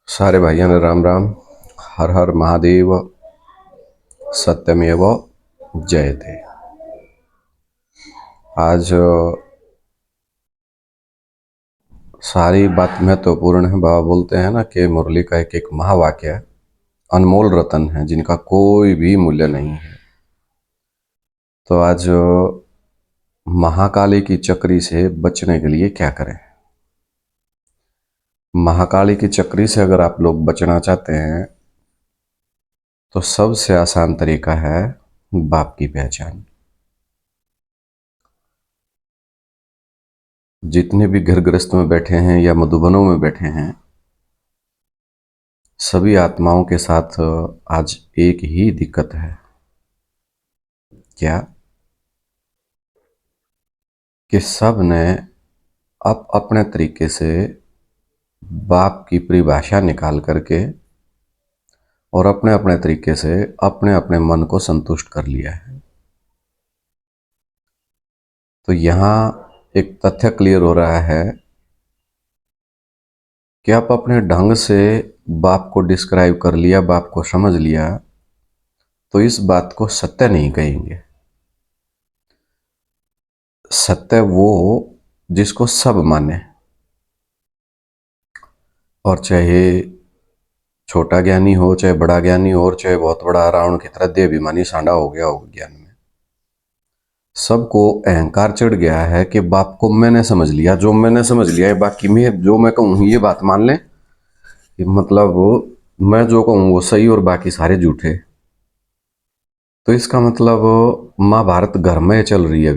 सारे भाइयों ने राम राम। हर हर महादेव। सत्यमेव जयते। आज सारी बात महत्वपूर्ण है। बाबा बोलते हैं ना कि मुरली का एक एक महावाक्य अनमोल रतन है जिनका कोई भी मूल्य नहीं है। तो आज महाकाली की चक्री से बचने के लिए क्या करें। महाकाली की चक्री से अगर आप लोग बचना चाहते हैं तो सबसे आसान तरीका है बाप की पहचान। जितने भी घर गृहस्थ में बैठे हैं या मधुबनों में बैठे हैं, सभी आत्माओं के साथ आज एक ही दिक्कत है। क्या कि सब ने अपने तरीके से बाप की परिभाषा निकाल करके और अपने अपने तरीके से अपने अपने मन को संतुष्ट कर लिया है। तो यहाँ एक तथ्य क्लियर हो रहा है कि आप अपने ढंग से बाप को डिस्क्राइब कर लिया, बाप को समझ लिया, तो इस बात को सत्य नहीं कहेंगे। सत्य वो जिसको सब माने, और चाहे छोटा ज्ञानी हो, चाहे बड़ा ज्ञानी हो, और चाहे बहुत बड़ा रावण की तरह देहाभिमानी सांडा हो गया हो ज्ञान में, सबको अहंकार चढ़ गया है कि बाप को मैंने समझ लिया, जो मैंने समझ लिया है, बाकी में जो मैं कहूँ ये बात मान लें कि मतलब मैं जो कहूँ वो सही और बाकी सारे झूठे। तो इसका मतलब महाभारत घर में चल रही है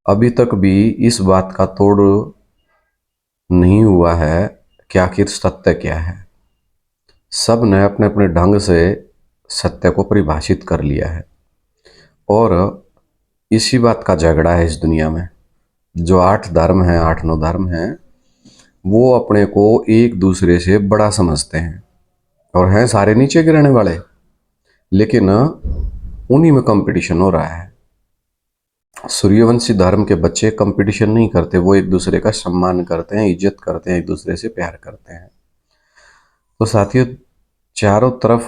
अभी तक भी इस बात का तोड़ नहीं हुआ है कि आखिर सत्य क्या है। सब ने अपने अपने ढंग से सत्य को परिभाषित कर लिया है, और इसी बात का झगड़ा है इस दुनिया में। जो 8 धर्म हैं, 8 9 धर्म हैं, वो अपने को एक दूसरे से बड़ा समझते हैं और हैं सारे नीचे गिरने वाले, लेकिन उन्हीं में कंपटीशन हो रहा है। सूर्यवंशी धर्म के बच्चे कंपटीशन नहीं करते, वो एक दूसरे का सम्मान करते हैं, इज्जत करते हैं, एक दूसरे से प्यार करते हैं। तो साथियों, चारों तरफ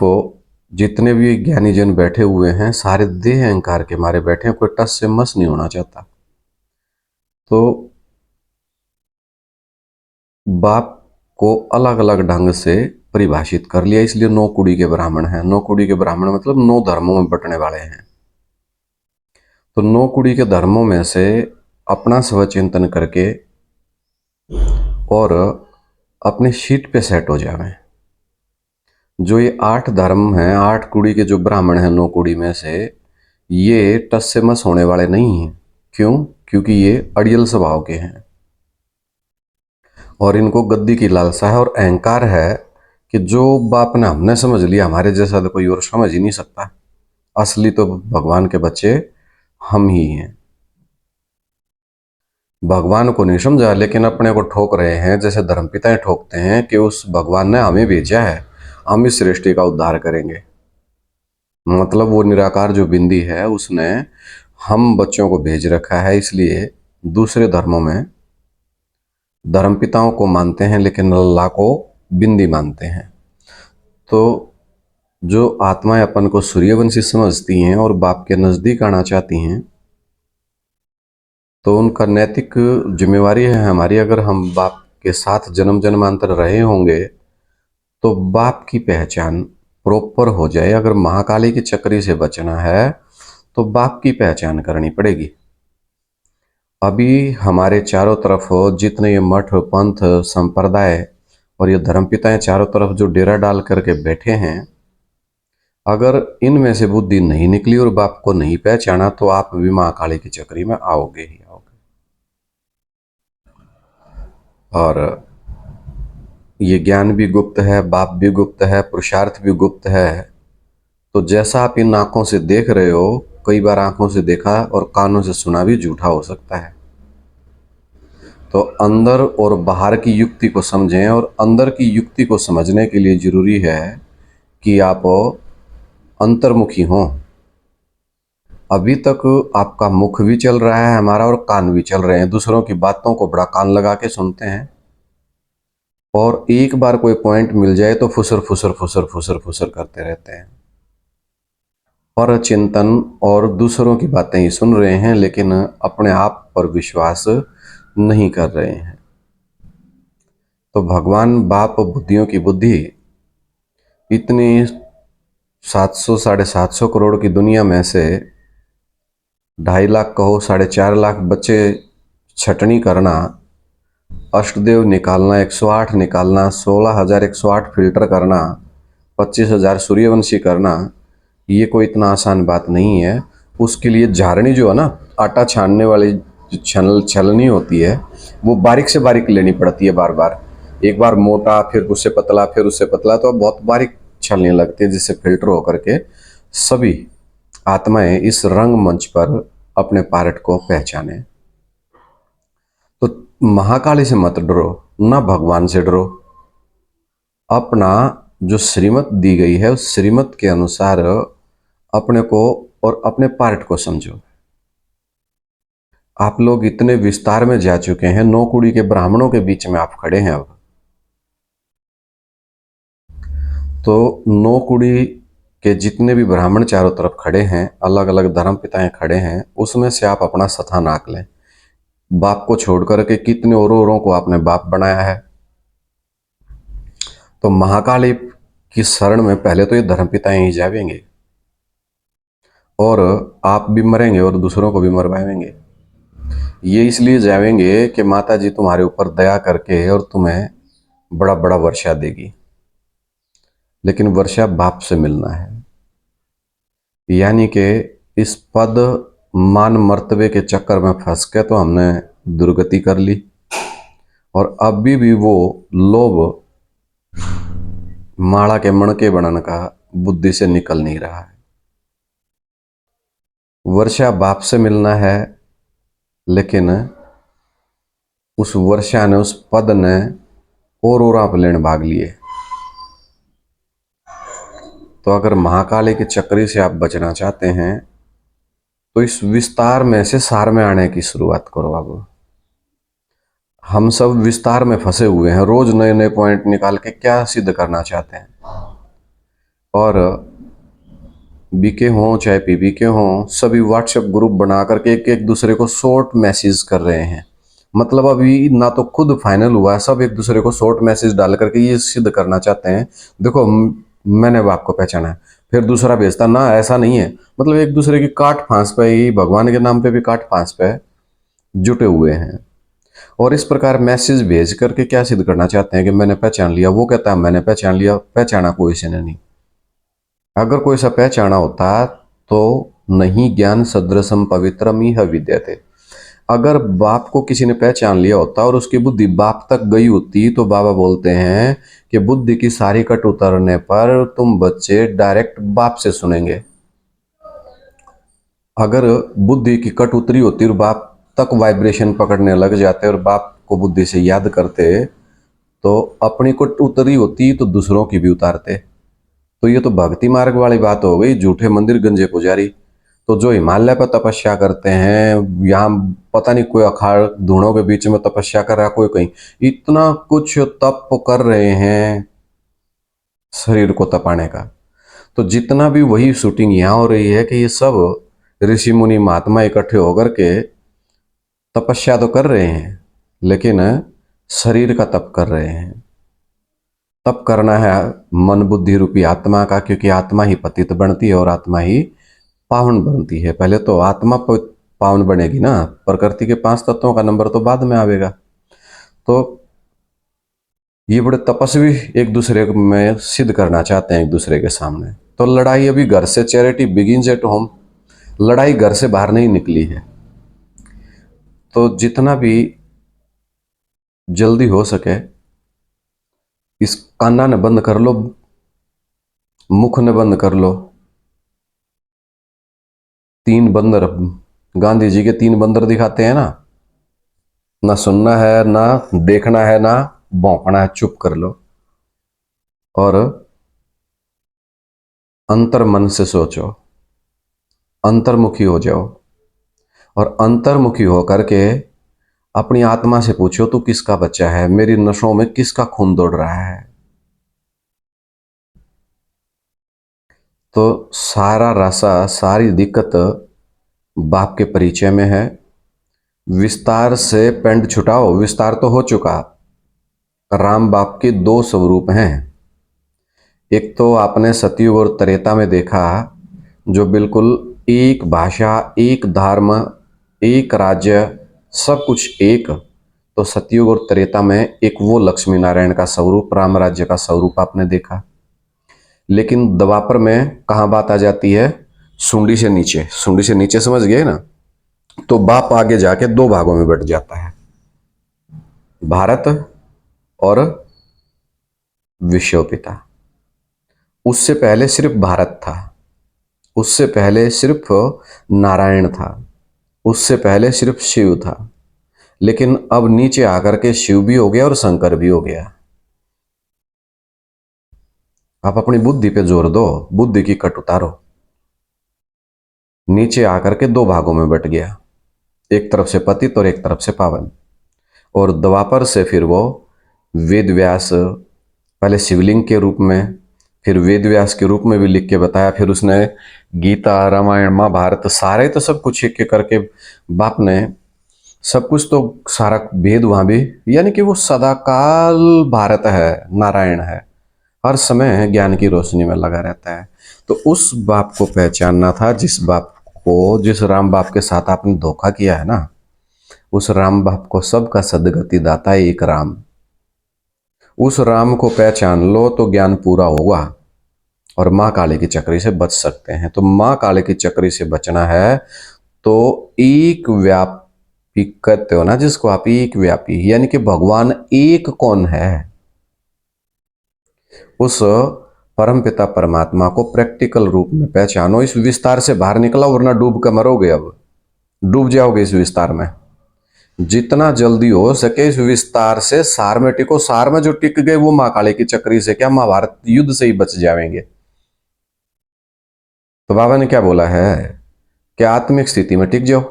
जितने भी ज्ञानी जन बैठे हुए हैं, सारे देह अहंकार के मारे बैठे हैं, कोई टस से मस नहीं होना चाहता। तो बाप को अलग अलग ढंग से परिभाषित कर लिया, इसलिए 9 कुड़ी के ब्राह्मण हैं। 9 कुड़ी के ब्राह्मण मतलब 9 धर्मों में बंटने वाले हैं। तो 9 कुड़ी के धर्मों में से अपना स्वचिंतन करके और अपने सीट पे सेट हो जावे। जो ये 8 धर्म हैं, 8 कुड़ी के जो ब्राह्मण हैं 9 कुड़ी में से, ये टस से मस होने वाले नहीं हैं। क्यों? क्योंकि ये अड़ियल स्वभाव के हैं और इनको गद्दी की लालसा है और अहंकार है कि जो बाप ने हमने समझ लिया, हमारे जैसा तो कोई और समझ ही नहीं सकता। असली तो भगवान के बच्चे हम ही हैं। भगवान को नहीं समझा, लेकिन अपने को ठोक रहे हैं, जैसे धर्मपिताएं ठोकते हैं कि उस भगवान ने हमें भेजा है, हम इस सृष्टि का उद्धार करेंगे। मतलब वो निराकार जो बिंदी है, उसने हम बच्चों को भेज रखा है। इसलिए दूसरे धर्मों में धर्मपिताओं को मानते हैं, लेकिन अल्लाह को बिंदी मानते हैं। तो जो आत्माएं अपन को सूर्यवंशी समझती हैं और बाप के नजदीक आना चाहती हैं, तो उनका नैतिक जिम्मेवारी है हमारी, अगर हम बाप के साथ जन्म जन्मांतर रहे होंगे, तो बाप की पहचान प्रॉपर हो जाए। अगर महाकाली की चक्री से बचना है तो बाप की पहचान करनी पड़ेगी। अभी हमारे चारों तरफ जितने ये मठ, पंथ, संप्रदाय और ये धर्मपिताएं चारों तरफ जो डेरा डाल करके बैठे हैं, अगर इनमें से बुद्धि नहीं निकली और बाप को नहीं पहचाना, तो आप भी महाकाली की चक्री में आओगे ही आओगे। और ये ज्ञान भी गुप्त है, बाप भी गुप्त है, पुरुषार्थ भी गुप्त है। तो जैसा आप इन आंखों से देख रहे हो, कई बार आंखों से देखा और कानों से सुना भी झूठा हो सकता है। तो अंदर और बाहर की युक्ति को समझें, और अंदर की युक्ति को समझने के लिए जरूरी है कि आप अंतर्मुखी हों। अभी तक आपका मुख भी चल रहा है हमारा और कान भी चल रहे हैं, दूसरों की बातों को बड़ा कान लगा के सुनते हैं। और एक बार कोई पॉइंट मिल जाए तो फुसर फुसर फुसर फुसर फुसर करते रहते हैं और चिंतन और दूसरों की बातें ही सुन रहे हैं, लेकिन अपने आप पर विश्वास नहीं कर रहे हैं। तो भगवान बाप बुद्धियों की बुद्धि इतनी 700 750 करोड़ की दुनिया में से 2.5 लाख कहो 4.5 लाख बच्चे छटनी करना, अष्टदेव निकालना, 108 निकालना, 16,108 फिल्टर करना, 25,000 सूर्यवंशी करना, ये कोई इतना आसान बात नहीं है। उसके लिए झारनी जो है ना, आटा छानने वाली जो छलनी होती है, वो बारीक से बारीक लेनी पड़ती है बार बार। एक बार मोटा, फिर उससे पतला, फिर उससे पतला, तो बहुत बारीक छलनी लगती है, जिससे फिल्टर होकर के सभी आत्माएं इस रंग मंच पर अपने पार्ट को पहचाने। तो महाकाली से मत डरो, ना भगवान से डरो। अपना जो श्रीमत दी गई है उस श्रीमत के अनुसार अपने को और अपने पार्ट को समझो। आप लोग इतने विस्तार में जा चुके हैं, 9 कुड़ी के ब्राह्मणों के बीच में आप खड़े हैं अब। तो 9 कुड़ी के जितने भी ब्राह्मण चारों तरफ खड़े हैं, अलग अलग धर्म पिताएं खड़े हैं, उसमें से आप अपना सथा नाक लें। बाप को छोड़ करके कितने औरों को आपने बाप बनाया है। तो महाकाली की शरण में पहले तो ये धर्म पिताएं ही जावेंगे, और आप भी मरेंगे और दूसरों को भी मरवाएंगे। ये इसलिए जावेंगे कि माता जी तुम्हारे ऊपर दया करके और तुम्हें बड़ा बड़ा वर्षा देगी, लेकिन वर्षा बाप से मिलना है। यानी कि इस पद मान मर्तबे के चक्कर में फंस के तो हमने दुर्गति कर ली, और अभी भी वो लोभ माड़ा के मणके बनन का बुद्धि से निकल नहीं रहा है। वर्षा बाप से मिलना है, लेकिन उस वर्षा ने, उस पद ने और आप लेने भाग लिए। तो अगर महाकाली के चक्री से आप बचना चाहते हैं तो इस विस्तार में से सार में आने की शुरुआत करो। अब हम सब विस्तार में फंसे हुए हैं, रोज नए नए पॉइंट निकाल के क्या सिद्ध करना चाहते हैं। और बीके हों चाहे पीबी के हों, सभी व्हाट्सएप ग्रुप बना करके एक एक दूसरे को शॉर्ट मैसेज कर रहे हैं। मतलब अभी ना तो खुद फाइनल हुआ है, सब एक दूसरे को शॉर्ट मैसेज डाल करके ये सिद्ध करना चाहते हैं, देखो मैंने बाप को पहचाना है। फिर दूसरा भेजता ना, ऐसा नहीं है। मतलब एक दूसरे की काट फांस पे ही, भगवान के नाम पे भी काट फांस पे जुटे हुए हैं। और इस प्रकार मैसेज भेज करके क्या सिद्ध करना चाहते हैं कि मैंने पहचान लिया। वो कहता है मैंने पहचान लिया, पहचाना कोई से नहीं। अगर कोई सा पहचाना होता तो नहीं ज्ञान सदृशम पवित्रम इह विद्यते। अगर बाप को किसी ने पहचान लिया होता और उसकी बुद्धि बाप तक गई होती, तो बाबा बोलते हैं कि बुद्धि की सारी कट उतरने पर तुम बच्चे डायरेक्ट बाप से सुनेंगे। अगर बुद्धि की कट उतरी होती और बाप तक वाइब्रेशन पकड़ने लग जाते और बाप को बुद्धि से याद करते, तो अपनी कट उतरी होती तो दूसरों की भी उतारते। तो ये तो भक्ति मार्ग वाली बात हो गई, झूठे मंदिर गंजे पुजारी। तो जो हिमालय पर तपस्या करते हैं, यहाँ पता नहीं कोई अखाड़ धूणों के बीच में तपस्या कर रहा, कोई कहीं इतना कुछ तप कर रहे हैं शरीर को तपाने का। तो जितना भी वही शूटिंग यहाँ हो रही है कि ये सब ऋषि मुनि महात्मा इकट्ठे होकर के तपस्या तो कर रहे हैं, लेकिन शरीर का तप कर रहे हैं। तप करना है मन बुद्धि रूपी आत्मा का, क्योंकि आत्मा ही पतित बनती है और आत्मा ही पावन बनती है। पहले तो आत्मा पावन बनेगी ना, प्रकृति के 5 तत्वों का नंबर तो बाद में आवेगा। तो ये बड़े तपस्वी एक दूसरे में सिद्ध करना चाहते हैं एक दूसरे के सामने। तो लड़ाई अभी घर से, चैरिटी बिगिंस एट होम। लड़ाई घर से बाहर नहीं निकली है। तो जितना भी जल्दी हो सके इस काना ने बंद कर लो, मुख ने बंद कर लो। 3 बंदर, गांधी जी के 3 बंदर दिखाते हैं ना सुनना है, ना देखना है, ना भौंकना है, चुप कर लो और अंतर मन से सोचो, अंतर्मुखी हो जाओ। और अंतर्मुखी होकर के अपनी आत्मा से पूछो तू किसका बच्चा है, मेरी नसों में किसका खून दौड़ रहा है। तो सारा रासा, सारी दिक्कत बाप के परिचय में है। विस्तार से पेंड छुटाओ, विस्तार तो हो चुका। राम बाप के दो स्वरूप हैं। एक तो आपने सतयुग और त्रेता में देखा, जो बिल्कुल एक भाषा, एक धर्म, एक राज्य, सब कुछ एक। तो सतयुग और त्रेता में एक वो लक्ष्मी नारायण का स्वरूप, राम राज्य का स्वरूप आपने देखा। लेकिन द्वापर में कहाँ बात आ जाती है, सुंडी से नीचे। सुंडी से नीचे समझ गए ना। तो बाप आगे जाके दो भागों में बट जाता है, भारत और विश्व पिता। उससे पहले सिर्फ भारत था, उससे पहले सिर्फ नारायण था, उससे पहले सिर्फ शिव था। लेकिन अब नीचे आकर के शिव भी हो गया और शंकर भी हो गया। आप अपनी बुद्धि पे जोर दो, बुद्धि की कट उतारो। नीचे आकर के दो भागों में बट गया, एक तरफ से पतित और एक तरफ से पावन। और द्वापर से फिर वो वेद व्यास, पहले शिवलिंग के रूप में, फिर वेद व्यास के रूप में भी लिख के बताया। फिर उसने गीता, रामायण, महाभारत, सारे तो सब कुछ एक एक करके बाप ने सब कुछ, तो सारा भेद वहां भी, यानी कि वो सदाकाल भारत है, नारायण है, हर समय ज्ञान की रोशनी में लगा रहता है। तो उस बाप को पहचानना था, जिस बाप को, जिस राम बाप के साथ आपने धोखा किया है ना, उस राम बाप को, सबका सदगति दाता एक राम, उस राम को पहचान लो तो ज्ञान पूरा होगा और माँ काली की चक्री से बच सकते हैं। तो माँ काली की चक्री से बचना है तो एक व्यापी कहते हो ना जिसको आप, एक व्यापी, यानी कि भगवान एक कौन है, उस परम पिता परमात्मा को प्रैक्टिकल रूप में पहचानो। इस विस्तार से बाहर निकलो, वरना डूब कर मरोगे। अब डूब जाओगे इस विस्तार में। जितना जल्दी हो सके इस विस्तार से सार में टिको। सार में जो टिक गए वो माँ काली की चक्री से क्या, महाभारत युद्ध से ही बच जाएंगे। तो बाबा ने क्या बोला है कि आत्मिक स्थिति में टिक जाओ।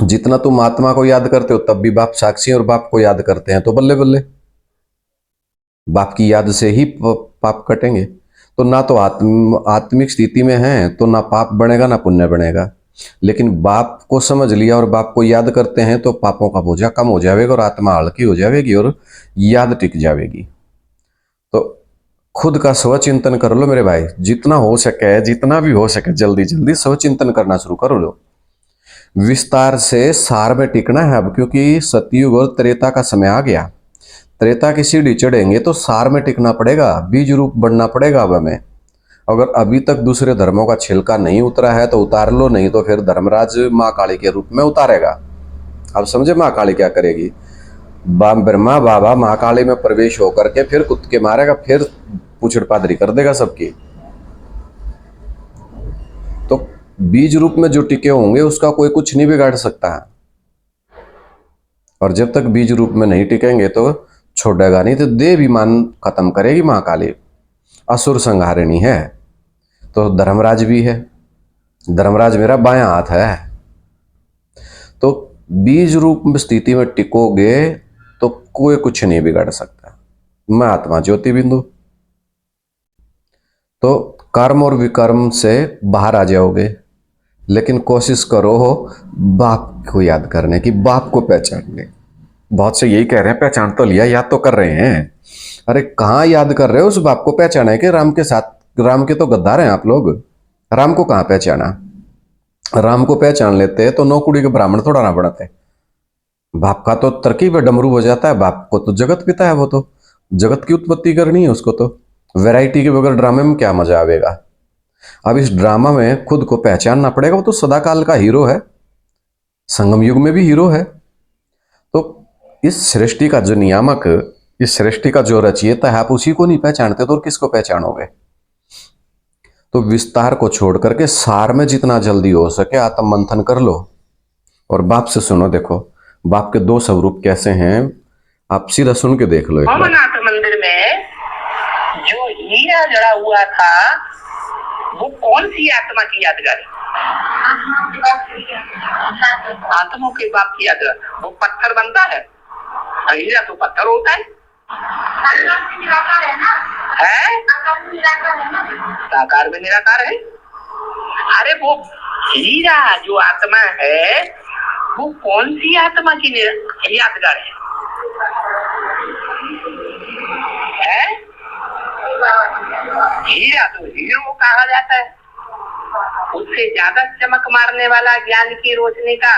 जितना तुम आत्मा को याद करते हो तब भी बाप साक्षी है, और बाप को याद करते हैं तो बल्ले बल्ले, बाप की याद से ही पाप कटेंगे। तो ना तो आत्मिक स्थिति में है तो ना पाप बनेगा ना पुण्य बनेगा। लेकिन बाप को समझ लिया और बाप को याद करते हैं तो पापों का बोझा कम हो जाएगा और आत्मा हल्की हो जाएगी और याद टिक जाएगी। तो खुद का स्वचिंतन कर लो मेरे भाई, जितना हो सके, जितना भी हो सके जल्दी जल्दी स्वचिंतन करना शुरू कर लो। विस्तार से सार में टिकना है अब, क्योंकि सतयुग और त्रेता का समय आ गया। त्रेता की सीढ़ी चढ़ेंगे तो सार में टिकना पड़ेगा, बीज रूप बनना पड़ेगा अब हमें। अगर अभी तक दूसरे धर्मों का छिलका नहीं उतरा है तो उतार लो, नहीं तो फिर धर्मराज माँ काली के रूप में उतारेगा। अब समझे माँ काली क्या करेगी। ब्रह्मा बाबा माँ काली में प्रवेश होकर के फिर कुत्ते के मारेगा, फिर पूछड़ पादरी कर देगा सबकी। तो बीज रूप में जो टिके होंगे उसका कोई कुछ नहीं बिगाड़ सकता, और जब तक बीज रूप में नहीं टिकेंगे तो छोड़ेगा नहीं। तो देवाभिमान खत्म करेगी माँ काली, असुर संहारिणी है। तो धर्मराज भी है, धर्मराज मेरा बायां हाथ है। तो बीज रूप में स्थिति में टिकोगे तो कोई कुछ नहीं बिगाड़ सकता। मैं आत्मा ज्योति बिंदु। तो कर्म और विकर्म से बाहर आ जाओगे, लेकिन कोशिश करो बाप को याद करने की, बाप को पहचानने। बहुत से यही कह रहे हैं पहचान तो लिया, याद तो कर रहे हैं। अरे कहाँ याद कर रहे हो उस बाप को। पहचाना है कि राम के साथ, राम के तो गद्दार हैं आप लोग। राम को कहाँ पहचाना। राम को पहचान लेते तो नौ कुड़ी के ब्राह्मण थोड़ा ना बढ़ते। बाप का तो तरकीब डमरू हो जाता है। बाप को तो जगत पिता है, वो तो जगत की उत्पत्ति करनी है उसको। तो वैरायटी के बगैर ड्रामे में क्या मजा आवेगा। अब इस ड्रामा में खुद को पहचानना पड़ेगा। वो तो सदाकाल का हीरो है, संगम युग में भी हीरो है। तो इस सृष्टि का जो नियामक, इस सृष्टि का जो रचयिता है, आप उसी को नहीं पहचानते तो और किसको पहचानोगे। तो विस्तार को छोड़ करके सार में जितना जल्दी हो सके आत्म मंथन कर लो और बाप से सुनो। देखो बाप के दो स्वरूप कैसे हैं, आप सीधा सुन के देख लो एक बार। अमरनाथ मंदिर में जो हीरा जड़ा हुआ था वो कौन सी आत्मा की यादगार है? आत्माओं के बाप की याद रख। वो पत्थर बनता है, हीरा तो पत्थर होता है, साकार में निराकार है। अरे वो हीरा जो आत्मा है वो कौन सी आत्मा की यादगार है? हीरा तो हीरो कहा जाता है। उससे ज्यादा चमक मारने वाला ज्ञान की रोशनी का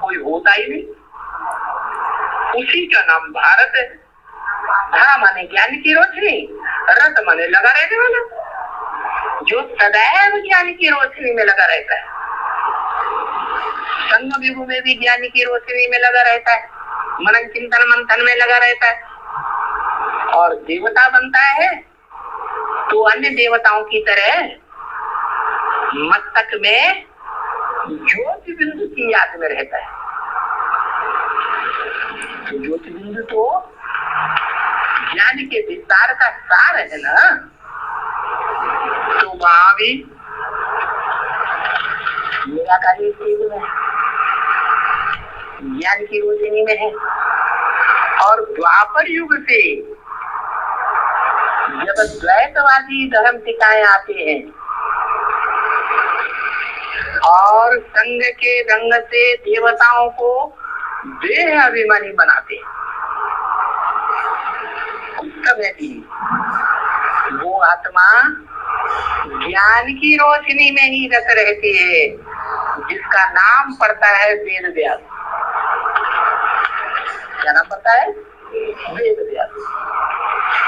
कोई होता ही नहीं। उसी का नाम भारत है। धा माने ज्ञान की रोशनी, रत माने लगा रहने वाला, जो सदैव ज्ञान की रोशनी में लगा रहता है। संग विभु में भी ज्ञान की रोशनी में लगा रहता है, मनन चिंतन मंथन में लगा रहता है। और देवता बनता है तो अन्य देवताओं की तरह मस्तक में ज्योति बिंदु की याद में रहता है। तो ज्योति बिंदु तो ज्ञान के विस्तार का सार है ना। तो वहां भी निराकारी स्थिति में ज्ञान की रोशनी में है। और द्वापर युग से जब द्वैतवादी धर्म सिखाए आते हैं और संग के रंग से देवताओं को देह अभिमानी बनाते हैं, उस समय भी वो आत्मा ज्ञान की रोशनी में ही रत रहती है, जिसका नाम पड़ता है वेद व्यास। क्या नाम पड़ता है? वेद व्यास।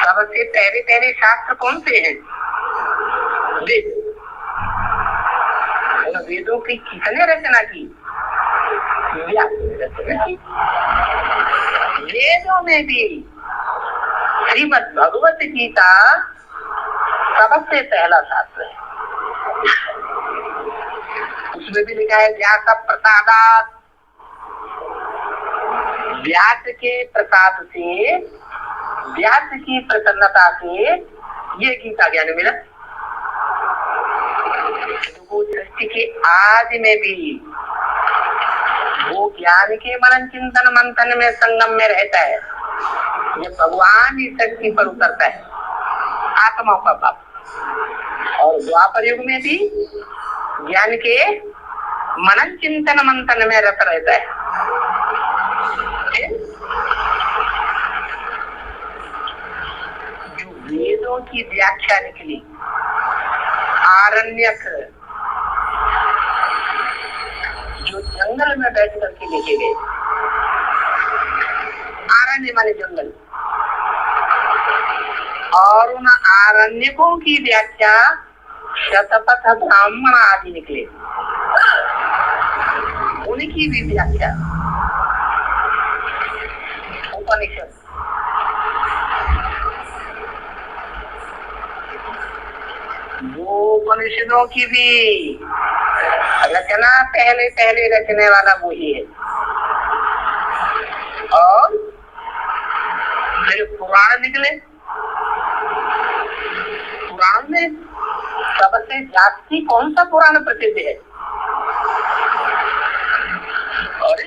सबसे पहले पहले शास्त्र कौन से हैं? वेद। उन वेदों की किसने रचना की? व्यास ने रचना की। वेदों में भी श्रीमद् भगवत गीता सबसे पहला शास्त्र है। उसमें भी लिखा है व्यास प्रसादात्, व्यास के प्रसाद से, व्यास की प्रसन्नता से ये गीता ज्ञान मिला। तो सृष्टि के आदि में भी वो ज्ञान के मनन चिंतन मंथन में संगम में रहता है। ये भगवान इस सृष्टि पर उतरता है, आत्माओं का बाप। और द्वापर युग में भी ज्ञान के मनन चिंतन मंथन में रत रहता है। जो वेदों की व्याख्या निकली, आरण्यक जो जंगल में बैठ करके लिखे गए, आरण्य माने जंगल, और उन आरण्यकों की व्याख्या शतपथ ब्राह्मण आदि निकले, उनकी भी व्याख्या उपनिषद। वो उपनिषदों की भी रचना पहले पहले रचने वाला वही है। और फिर पुराण निकले। पुराण में सबसे जास्ती कौन सा पुराण प्रसिद्ध है? और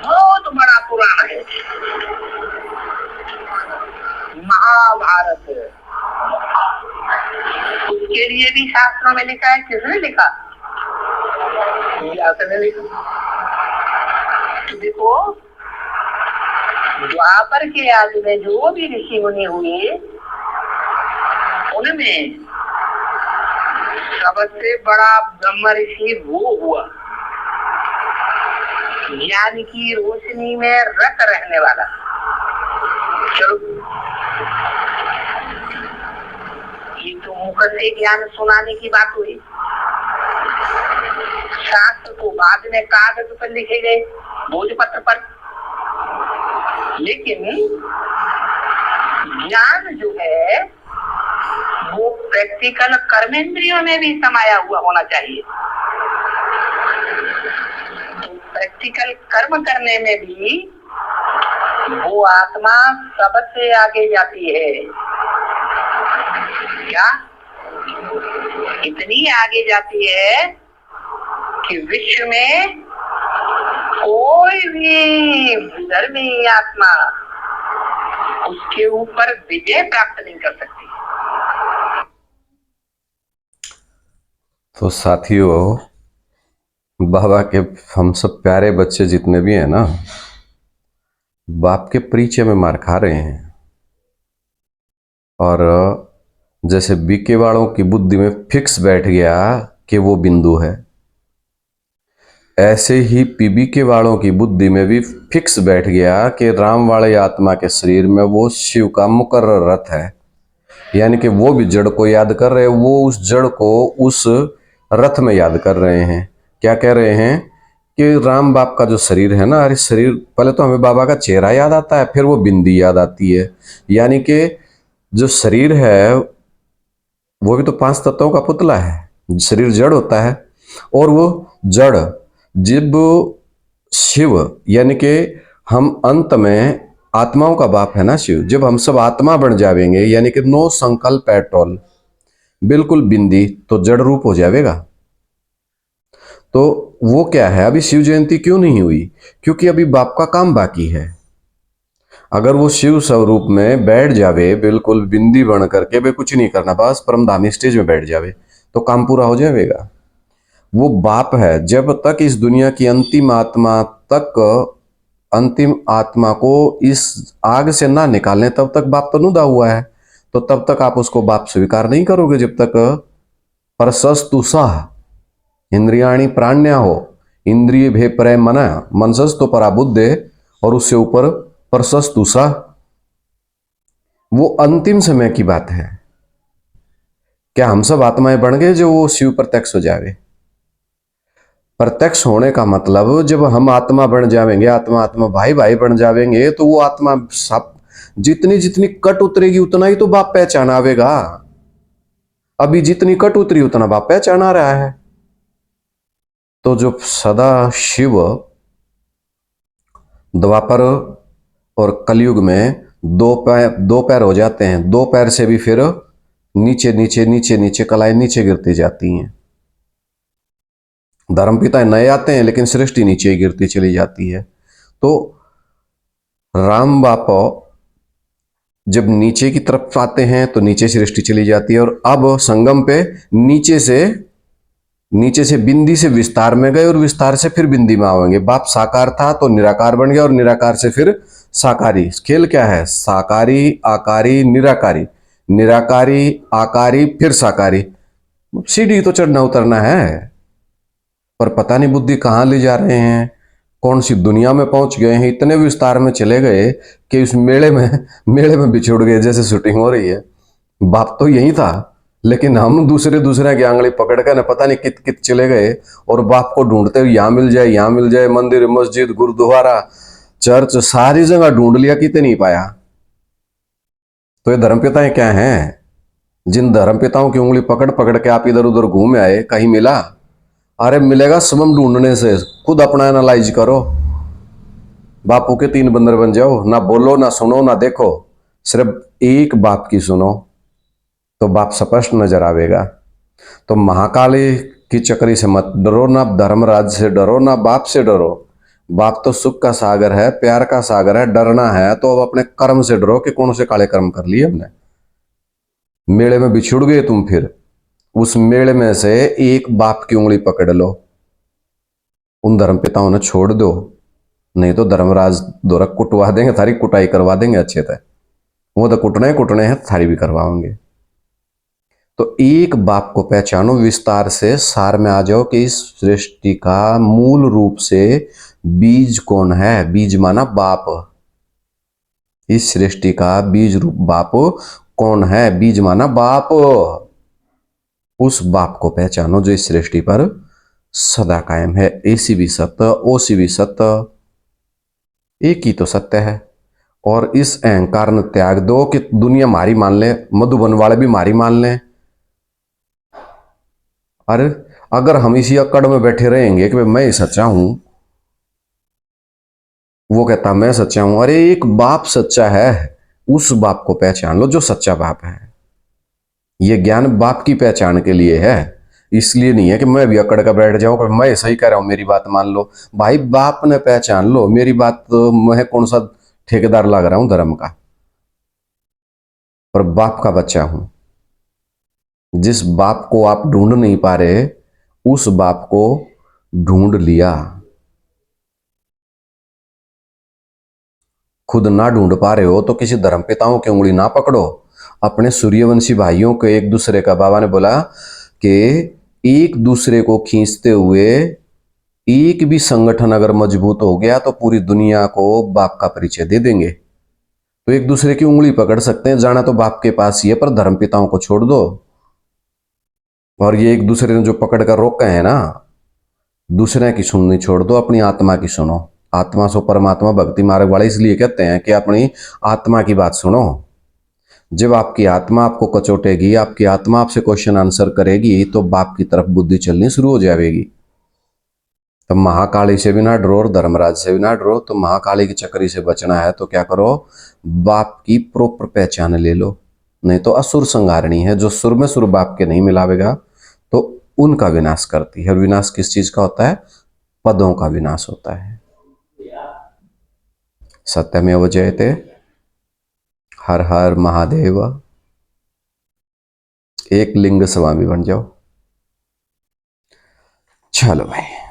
बहुत बड़ा पुराण है महाभारत। उसके लिए भी शास्त्रों में लिखा है। किसने लिखा? व्यास ने लिखा। तो देखो, द्वापर के आदि में जो भी ऋषि मुनि हुए, उनमें सबसे बड़ा ब्रह्म ऋषि वो हुआ ज्ञान की रोशनी में रत रहने वाला। चलो, ये तो मुख से ज्ञान सुनाने की बात हुई। शास्त्र तो बाद में कागज पर लिखे गए, भोजपत्र पर। लेकिन ज्ञान जो है वो प्रैक्टिकल कर्मेंद्रियों में भी समाया हुआ होना चाहिए। तो प्रैक्टिकल कर्म करने में भी वो आत्मा सबसे आगे जाती है। क्या? इतनी आगे जाती है कि विश्व में कोई भी धर्मी आत्मा उसके ऊपर विजय प्राप्त नहीं कर सकती। तो साथियों, बाबा के हम सब प्यारे बच्चे जितने भी हैं ना, बाप के परिचय में मार खा रहे हैं। और जैसे बीके वालों की बुद्धि में फिक्स बैठ गया कि वो बिंदु है, ऐसे ही पीबीके वालों की बुद्धि में भी फिक्स बैठ गया कि राम वाले आत्मा के शरीर में वो शिव का मुकर्रर रथ है। यानी कि वो भी जड़ को याद कर रहे हैं, वो उस जड़ को उस रथ में याद कर रहे हैं। क्या कह रहे हैं कि राम बाप का जो शरीर है ना, अरे शरीर, पहले तो हमें बाबा का चेहरा याद आता है, फिर वो बिंदी याद आती है। यानी कि जो शरीर है वो भी तो 5 तत्वों का पुतला है। शरीर जड़ होता है, और वो जड़ जब शिव, यानी कि हम अंत में आत्माओं का बाप है ना शिव, जब हम सब आत्मा बन जाएंगे, यानी कि नो संकल्प एट ऑल, बिल्कुल बिंदी, तो जड़ रूप हो जाएगा। तो वो क्या है, अभी शिव जयंती क्यों नहीं हुई? क्योंकि अभी बाप का काम बाकी है। अगर वो शिव स्वरूप में बैठ जावे, बिल्कुल बिंदी बन करके, वे कुछ नहीं करना, बस परमधामी स्टेज में बैठ जावे, तो काम पूरा हो जाएगा। वो बाप है। जब तक इस दुनिया की अंतिम आत्मा को इस आग से ना निकालें, तब तक बाप तो नुदा हुआ है। तो तब तक आप उसको बाप स्वीकार नहीं करोगे, जब तक परसस्तु सह इंद्रियाणी प्राण्या हो, इंद्रिय भे परे मना, मनसस्तु परा बुद्धे, और उससे ऊपर परसस्तु सह, वो अंतिम समय की बात है। क्या हम सब आत्माएं बन गए जो वो शिव प्रत्यक्ष हो जावे? प्रत्यक्ष होने का मतलब, जब हम आत्मा बन जाएंगे, आत्मा आत्मा भाई भाई बन जाएंगे, तो वो आत्मा सब जितनी जितनी कट उतरेगी उतना ही तो बाप पहचान आवेगा। अभी जितनी कट उतरी उतना बाप पहचान आ रहा है। तो जो सदा शिव द्वापर और कलयुग में दो पैर हो जाते हैं, दो पैर से भी फिर नीचे नीचे नीचे नीचे कलाएं नीचे गिरती जाती हैं। धर्मपिता नए आते हैं, लेकिन सृष्टि नीचे ही गिरती चली जाती है। तो राम बाप जब नीचे की तरफ आते हैं तो नीचे सृष्टि चली जाती है, और अब संगम पे नीचे से बिंदी से विस्तार में गए, और विस्तार से फिर बिंदी में आएंगे। बाप साकार था तो निराकार बन गया, और निराकार से फिर साकारी। खेल क्या है? साकारी, आकारी, निराकारी, निराकारी, आकारी, फिर साकारी। सीढ़ी तो चढ़ना उतरना है, पर पता नहीं बुद्धि कहाँ ले जा रहे हैं, कौन सी दुनिया में पहुंच गए हैं। इतने विस्तार में चले गए कि उस मेले में बिछुड़ गए, जैसे शूटिंग हो रही है। बाप तो यही था, लेकिन हम दूसरे की आंगली पकड़ कर न पता नहीं कित कित चले गए, और बाप को ढूंढते हुए यहाँ मिल जाए, मंदिर, मस्जिद, गुरुद्वारा, चर्च, सारी जगह ढूंढ लिया, कितने नहीं पाया। तो ये धर्मपिताएं क्या हैं? जिन धर्मपिताओं की उंगली पकड़ पकड़ के आप इधर उधर घूम आए, कहीं मिला? अरे मिलेगा स्वयं ढूंढने से। खुद अपना एनालाइज करो, बापू के 3 बंदर बन जाओ, ना बोलो, ना सुनो, ना देखो, सिर्फ एक बाप की सुनो, तो बाप स्पष्ट नजर आवेगा। तो महाकाली की चक्री से मत डरो, ना धर्मराज से डरो, ना बाप से डरो। बाप तो सुख का सागर है, प्यार का सागर है। डरना है तो अब अपने कर्म से डरो कि कौन से काले कर्म कर लिए हमने। मेले में बिछुड़ गए तुम, फिर उस मेले में से एक बाप की उंगली पकड़ लो, उन धर्मपिताओं ने छोड़ दो, नहीं तो धर्मराज द्वारा कुटवा देंगे, थारी कुटाई करवा देंगे अच्छे से। वो तो कुटने हैं, थारी भी करवाओगे। तो एक बाप को पहचानो, विस्तार से सार में आ जाओ कि इस सृष्टि का मूल रूप से बीज कौन है। बीज माना बाप। इस सृष्टि का बीज रूप बाप कौन है? बीज माना बाप। उस बाप को पहचानो जो इस सृष्टि पर सदा कायम है। ऐसी भी सत्य, ओसी भी सत्य, एक ही तो सत्य है। और इस अहंकार ने त्याग दो कि दुनिया मारी मान ले, मधुबन वाले भी मारी मान लें। अरे अगर हम इसी अकड़ में बैठे रहेंगे कि मैं ही सच्चा हूं, वो कहता मैं सच्चा हूं, अरे एक बाप सच्चा है, उस बाप को पहचान लो जो सच्चा बाप है। ये ज्ञान बाप की पहचान के लिए है, इसलिए नहीं है कि मैं भी अकड़ कर बैठ जाऊं कि मैं सही कह रहा हूं मेरी बात मान लो। भाई बाप ने पहचान लो मेरी बात, तो मैं कौन सा ठेकेदार लग रहा हूं धर्म का, पर बाप का बच्चा हूं। जिस बाप को आप ढूंढ नहीं पा रहे उस बाप को ढूंढ लिया। खुद ना ढूंढ पा रहे हो तो किसी धर्म पिताओं की उंगली ना पकड़ो। अपने सूर्यवंशी भाइयों को एक दूसरे का, बाबा ने बोला कि एक दूसरे को खींचते हुए एक भी संगठन अगर मजबूत हो गया तो पूरी दुनिया को बाप का परिचय दे देंगे। तो एक दूसरे की उंगली पकड़ सकते हैं, जाना तो बाप के पास ही है, पर धर्म पिताओं को छोड़ दो। और ये एक दूसरे ने जो पकड़ कर रोके हैं ना, दूसरे की सुननी छोड़ दो, अपनी आत्मा की सुनो। आत्मा सो परमात्मा भक्ति मार्ग वाले इसलिए कहते हैं कि अपनी आत्मा की बात सुनो। जब आपकी आत्मा आपको कचोटेगी, आपकी आत्मा आपसे क्वेश्चन आंसर करेगी, तो बाप की तरफ बुद्धि चलनी शुरू हो जाएगी। तो महाकाली से भी ना डरो और धर्मराज से भी ना डरो। तो महाकाली की चक्री से बचना है तो क्या करो, बाप की प्रॉपर पहचान ले लो। नहीं तो असुर संहारणी है, जो सुर में सुर बाप के नहीं मिलावेगा तो उनका विनाश करती है। और विनाश किस चीज का होता है? पदों का विनाश होता है। सत्यमेव जयते। हर हर महादेव। एक लिंग स्वामी बन जाओ। चलो भाई।